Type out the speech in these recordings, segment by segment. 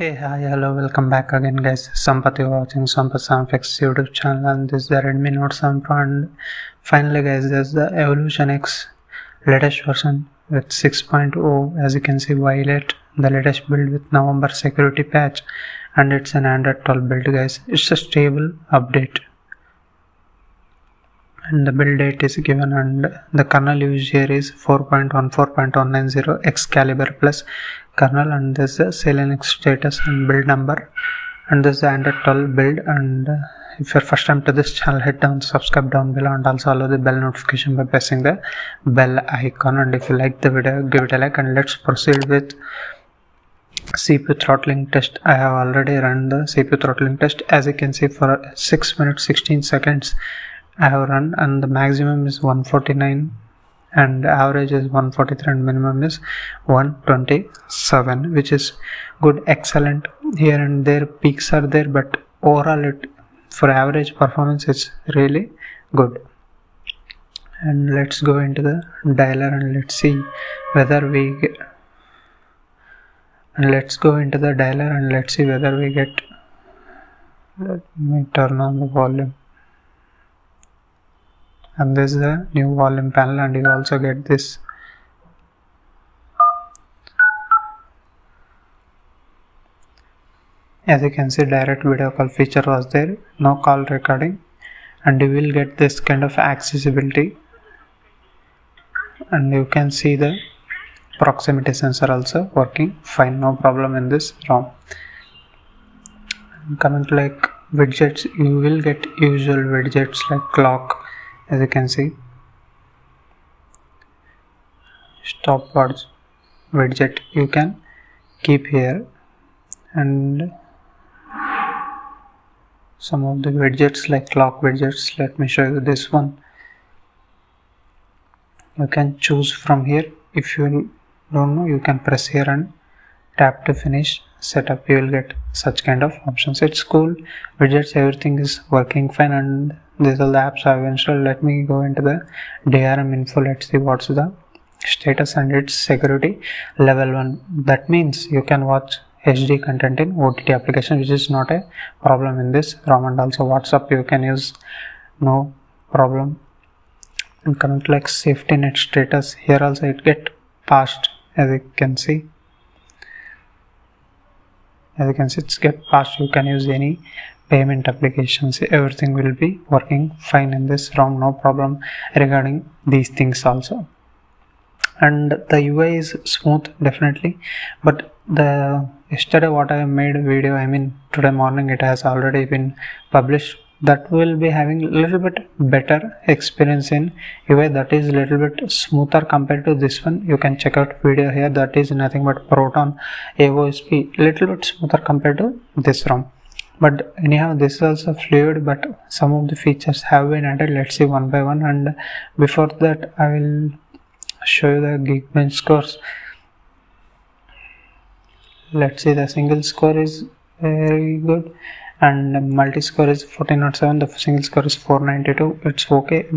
Hey, hi, hello, welcome back again, guys. Sampath, you're watching Sampath Soundfx YouTube channel, and this is the Redmi Note 7 Pro. And finally, guys, there's the Evolution X latest version with 6.0. As you can see, Violet, the latest build with November security patch, and it's an Android 12 build, guys. It's a stable update, and the build date is given, and the kernel used here is 4.14.190 Excalibur plus kernel, and this is the Selenix status and build number, and this is the Android 12 build. And if you're first time to this channel, hit down subscribe down below and also allow the bell notification by pressing the bell icon. And if you like the video, give it a like, and let's proceed with CPU throttling test. I have already run the CPU throttling test. As you can see, for 6 minutes 16 seconds I have run, and the maximum is 149 and average is 143 and minimum is 127, which is good, excellent. Here and there peaks are there, but overall it for average performance it's really good. And let's go into the dialer and let's see whether we get, and let's go into the dialer and let's see whether we get. Let me turn on the volume. And this is the new volume panel, and you also get this. As you can see, direct video call feature was there, no call recording, and you will get this kind of accessibility. And you can see the proximity sensor also working fine, no problem in this ROM. Coming to like widgets, you will get usual widgets like clock. As you can see, stopwatch widget you can keep here, and some of the widgets like clock widgets. Let me show you this one. You can choose from here. If you don't know, you can press here and tap to finish setup. You will get such kind of options. It's cool. Widgets, everything is working fine, and these are the apps I have installed. Let me go into the DRM info. Let's see what's the status, and its security level 1. That means you can watch HD content in OTT application, which is not a problem in this ROM. And also WhatsApp you can use, no problem. And coming to like safety net status, here also it get passed. As you can see, it's get passed. You can use any payment applications, everything will be working fine in this ROM, no problem regarding these things also. And the UI is smooth, definitely, but the yesterday what I made a video, I mean today morning it has already been published, that will be having a little bit better experience in UI, that is a little bit smoother compared to this one. You can check out video here, that is nothing but Proton AOSP, little bit smoother compared to this ROM. But anyhow, this is also fluid, but some of the features have been added. Let's see one by one, and before that I will show you the Geekbench scores. Let's see, the single score is very good, and multi score is 1407. The single score is 492. It's okay.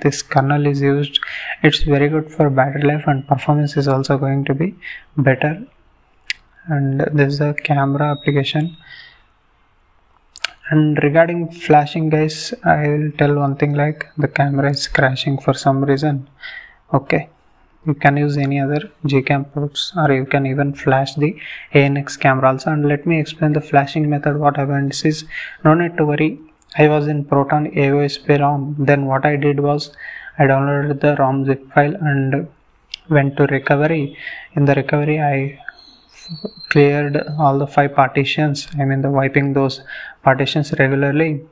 This kernel is used. It's very good for battery life, and performance is also going to be better. And this is the camera application. And regarding flashing, guys, I will tell one thing, like the camera is crashing for some reason. Okay, you can use any other Gcam ports, or you can even flash the ANX camera also. And let me explain the flashing method. What happened is, no need to worry, I was in Proton AOSP ROM. Then what I did was I downloaded the ROM zip file and went to recovery. In the recovery I cleared all the 5 partitions, I mean the wiping those partitions regularly,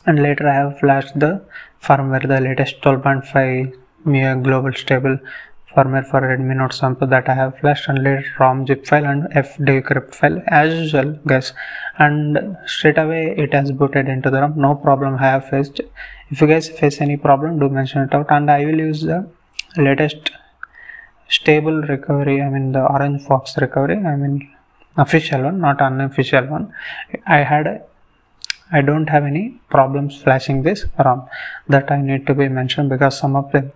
and later I have flashed the firmware, the latest 12.5 MIUI global stable firmware for Redmi Note 7 Pro, that I have flashed, and later ROM zip file and fdecrypt file as usual, guys, and straight away it has booted into the ROM, no problem I have faced. If you guys face any problem, do mention it out, and I will use the latest stable recovery, I mean the Orange Fox recovery, I mean official one, not unofficial one. I don't have any problems flashing this ROM, that I need to be mentioned, because some of the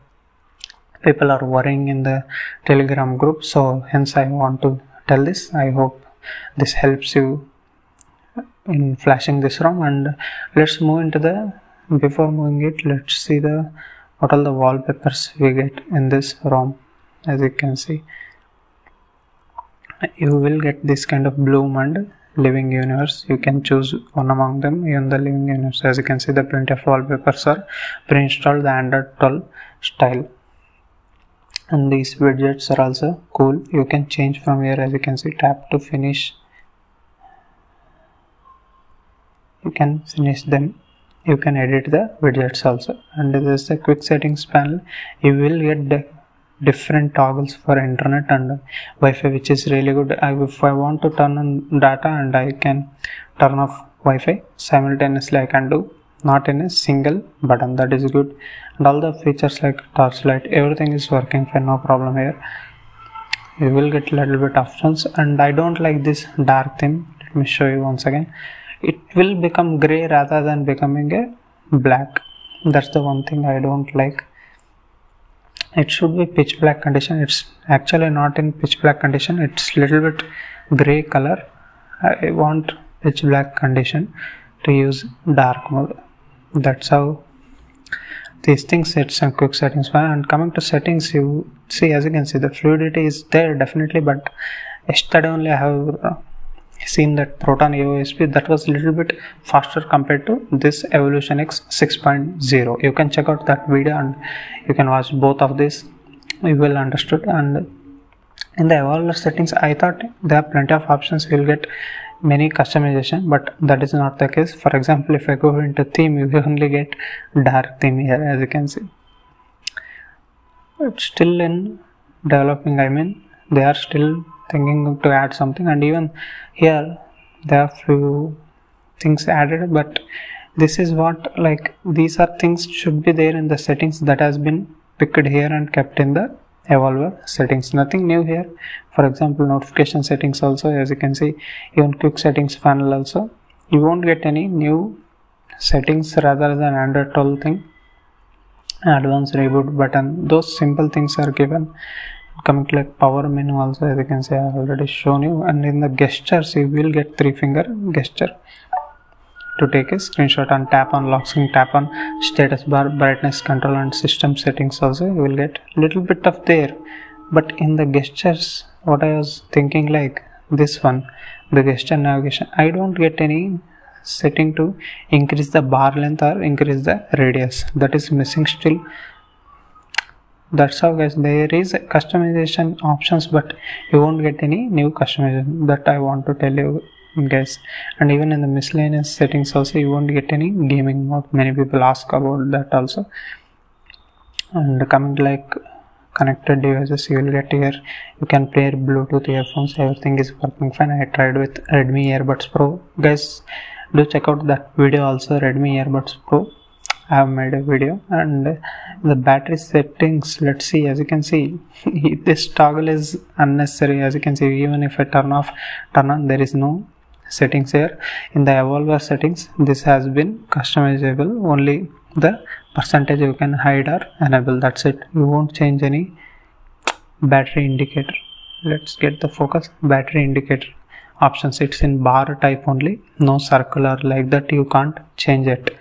people are worrying in the Telegram group, so hence I want to tell this. I hope this helps you in flashing this ROM. And let's move into the, before moving it, let's see the what all the wallpapers we get in this ROM. As you can see, you will get this kind of bloom and living universe. You can choose one among them. In the living universe, as you can see, the plenty of wallpapers are pre-installed, the Android 12 style, and these widgets are also cool. You can change from here. As you can see, tap to finish, you can finish them. You can edit the widgets also. And this is the quick settings panel. You will get different toggles for internet and Wi-Fi, which is really good. If I want to turn on data and I can turn off Wi-Fi simultaneously, I can do, not in a single button. That is good. And all the features like torchlight, everything is working fine, no problem here. You will get a little bit options, and I don't like this dark theme. Let me show you once again. It will become gray rather than becoming a black. That's the one thing I don't like. It should be pitch black condition. It's actually not in pitch black condition. It's little bit gray color. I want pitch black condition to use dark mode. That's how these things. It's a quick settings panel. And coming to settings, you see, as you can see, the fluidity is there definitely, but yesterday only I have seen that Proton AOSP that was a little bit faster compared to this Evolution X 6.0. You can check out that video and you can watch both of these. You will understood. And in the Evolver settings, I thought there are plenty of options. You will get many customization, but that is not the case. For example, if I go into theme, you will only get dark theme here. As you can see, it's still in developing. I mean, they are still thinking to add something, and even here there are few things added, but this is what, like, these are things should be there in the settings that has been picked here and kept in the Evolver settings. Nothing new here. For example, notification settings also, as you can see, even quick settings panel also, you won't get any new settings rather than Android 12 thing. Advanced reboot button, those simple things are given. Coming to like power menu also, as you can see, I have already shown you. And in the gestures, you will get 3-finger gesture to take a screenshot, and tap on lock screen, tap on status bar, brightness control, and system settings also. You will get little bit of there. But in the gestures, what I was thinking, like this one, the gesture navigation, I don't get any setting to increase the bar length or increase the radius. That is missing still. That's how, guys, there is customization options, but you won't get any new customization. That I want to tell you, guys. And even in the miscellaneous settings also, you won't get any gaming mode. Many people ask about that also. And coming to like connected devices, you will get here, you can pair Bluetooth earphones. Everything is working fine. I tried with Redmi Earbuds Pro. Guys, do check out that video also, Redmi Earbuds Pro. I have made a video. And the battery settings, let's see. As you can see, this toggle is unnecessary. As you can see, even if I turn off, turn on, there is no settings here. In the Evolver settings, this has been customizable. Only the percentage you can hide or enable. That's it. You won't change any battery indicator. Let's get the focus. Battery indicator options, it's in bar type only, no circular like that. You can't change it.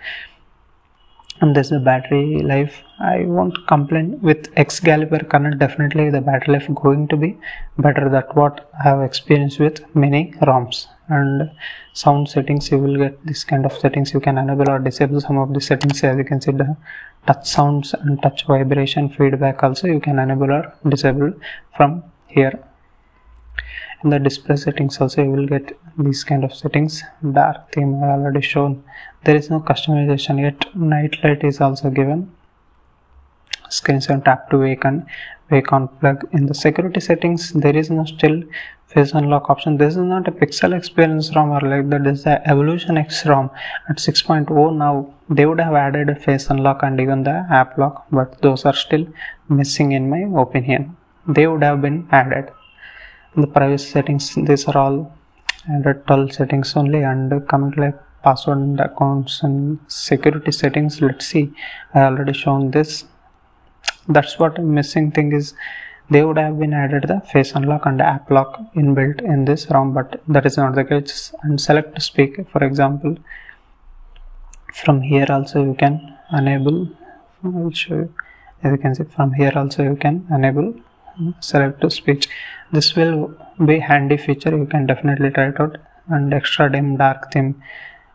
And this is the battery life. I won't complain. With Excalibur current, definitely the battery life going to be better. That's what I have experienced with many ROMs. And sound settings, you will get this kind of settings. You can enable or disable some of the settings. As you can see, the touch sounds and touch vibration feedback also you can enable or disable from here. In the display settings also, you will get these kind of settings. Dark theme I already shown. There is no customization yet. Night light is also given. Screen sound, tap to wake and wake on plug. In the security settings, there is no still face unlock option. This is not a Pixel Experience ROM or like that. This is the Evolution X ROM at 6.0. Now they would have added a face unlock and even the app lock, but those are still missing in my opinion. They would have been added. The privacy settings, these are all Android 12 settings only. And coming to like password and accounts and security settings, let's see, I already shown this. That's what a missing thing is. they would have been added the face unlock and app lock inbuilt in this ROM, but that is not the case. And select to speak, for example, from here also you can enable, I will show you, as you can see from here also you can enable select to speech. This will be handy feature, you can definitely try it out. And extra dim dark theme,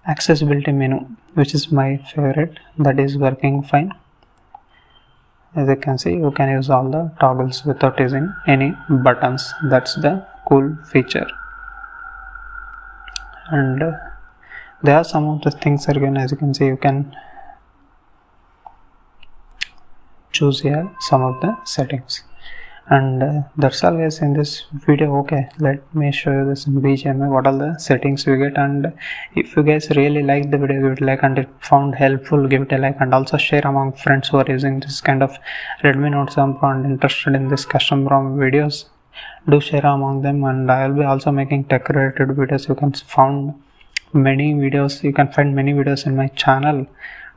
accessibility menu, which is my favorite, that is working fine. As you can see, you can use all the toggles without using any buttons. That's the cool feature. And there are some of the things are given. As you can see, you can choose here some of the settings. And that's all guys in this video. Okay, let me show you this in BGMI what all the settings we get. And if you guys really like the video, give it a like, and if found helpful, give it a like, and also share among friends who are using this kind of Redmi Note 7 Pro and interested in this custom ROM videos. Do share among them, and I will be also making tech related videos. You can find many videos in my channel.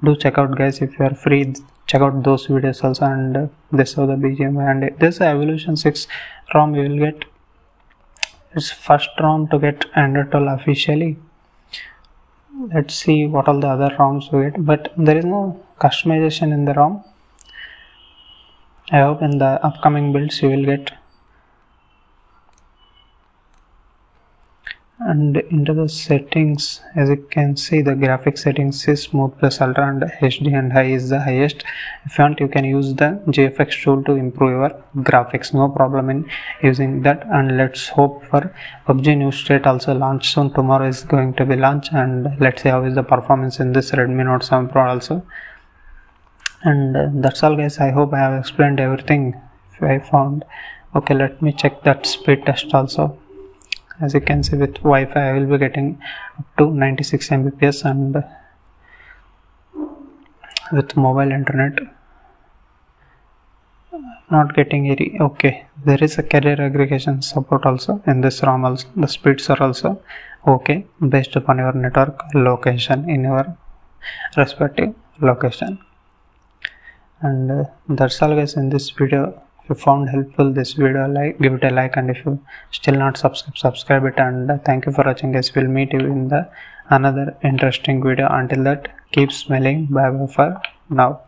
Do check out guys, if you are free, check out those videos also. And this is the BGMI, and this Evolution 6 ROM you will get. It's first ROM to get Android 12 officially. Let's see what all the other ROMs we get, but there is no customization in the ROM. I hope in the upcoming builds you will get. And into the settings, as you can see, the graphic settings is smooth plus ultra, and HD and high is the highest. If you want, you can use the GFX tool to improve your graphics, no problem in using that. And let's hope for PUBG New State also launch soon. Tomorrow is going to be launch, and let's see how is the performance in this Redmi Note 7 Pro also. And that's all guys, I hope I have explained everything if I found. Okay, let me check that speed test also. As you can see, with Wi-Fi I will be getting up to 96 Mbps, and with mobile internet not getting any. Okay, there is a carrier aggregation support also in this ROM also. The speeds are also okay based upon your network location in your respective location. And that's all guys in this video. If you found helpful this video, give it a like, and if you still not subscribe it. And thank you for watching guys. We'll meet you in the another interesting video. Until that, keep smiling. Bye bye for now.